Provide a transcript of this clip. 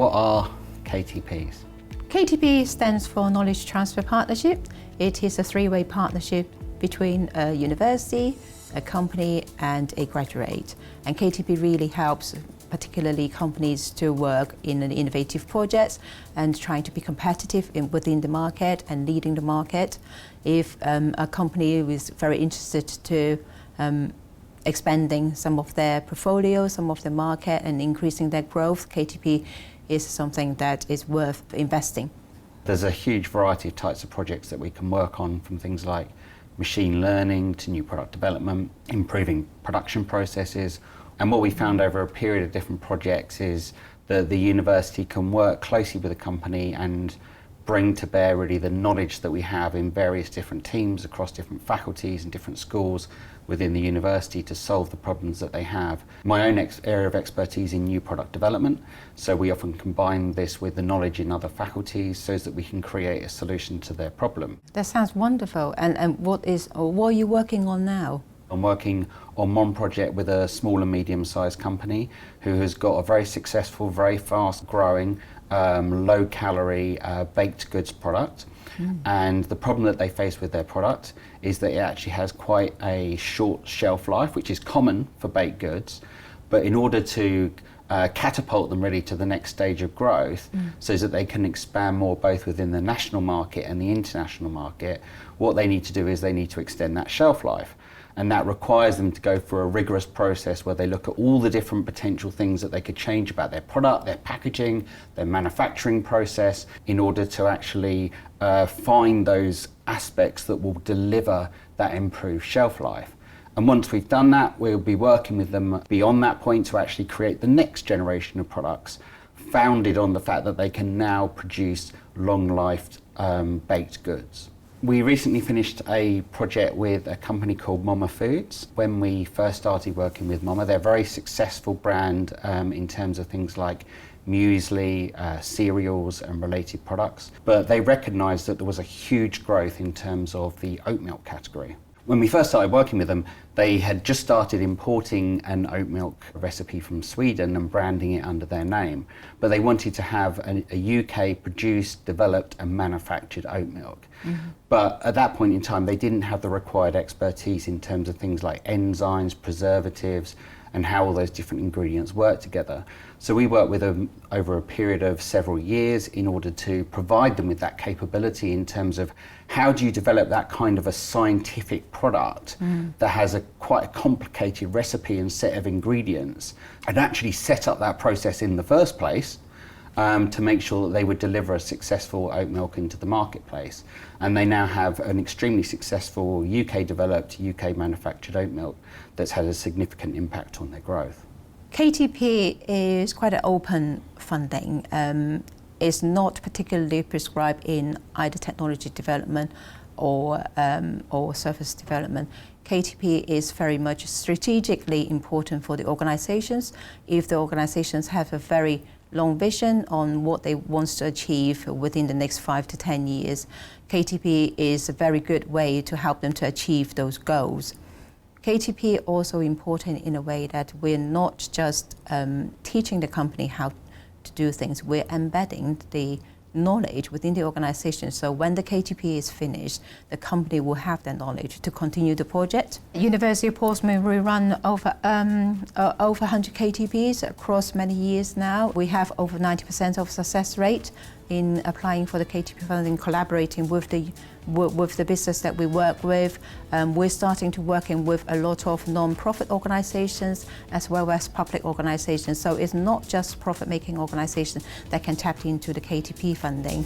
what are KTPs? KTP stands for Knowledge Transfer Partnership. It is a three-way partnership between a university, a company and a graduate. And KTP really helps particularly companies to work in an innovative projects and trying to be competitive within the market and leading the market. If a company is very interested to expanding some of their portfolio, some of the market and increasing their growth, KTP is something that is worth investing. There's a huge variety of types of projects that we can work on, from things like machine learning to new product development, improving production processes. And what we found over a period of different projects is that the university can work closely with a company and bring to bear really the knowledge that we have in various different teams across different faculties and different schools within the university to solve the problems that they have. My own area of expertise in new product development, so we often combine this with the knowledge in other faculties so that we can create a solution to their problem. That sounds wonderful. And what are you working on now? I'm working on one project with a small and medium-sized company who has got a very successful, very fast-growing, low-calorie baked goods product. And the problem that they face with their product is that it actually has quite a short shelf life, which is common for baked goods. But in order to catapult them really to the next stage of growth so that they can expand more both within the national market and the international market, what they need to do is they need to extend that shelf life. And that requires them to go through a rigorous process where they look at all the different potential things that they could change about their product, their packaging, their manufacturing process, in order to actually find those aspects that will deliver that improved shelf life. And once we've done that, we'll be working with them beyond that point to actually create the next generation of products founded on the fact that they can now produce long-lived baked goods. We recently finished a project with a company called Mama Foods. When we first started working with Mama, they're a very successful brand in terms of things like muesli, cereals and related products. But they recognised that there was a huge growth in terms of the oat milk category. When we first started working with them, they had just started importing an oat milk recipe from Sweden and branding it under their name. But they wanted to have a UK produced, developed and manufactured oat milk. But at that point in time, they didn't have the required expertise in terms of things like enzymes, preservatives, and how all those different ingredients work together. So we worked with them over a period of several years in order to provide them with that capability in terms of how do you develop that kind of a scientific product that has quite a complicated recipe and set of ingredients, and actually set up that process in the first place to make sure that they would deliver a successful oat milk into the marketplace. And they now have an extremely successful UK developed, UK manufactured oat milk that's had a significant impact on their growth. KTP is quite an open funding. It's not particularly prescribed in either technology development or service development. KTP is very much strategically important for the organizations. If the organizations have a very long vision on what they want to achieve within the next 5 to 10 years, KTP is a very good way to help them to achieve those goals. KTP also important in a way that we're not just teaching the company how to do things, we're embedding the knowledge within the organization. So when the KTP is finished, the company will have that knowledge to continue the project. University of Portsmouth, we run over 100 KTPs across many years now. We have over 90% of success rate in applying for the KTP funding, collaborating with the business that we work with. We're starting to work with a lot of non-profit organizations as well as public organizations. So it's not just profit-making organizations that can tap into the KTP funding.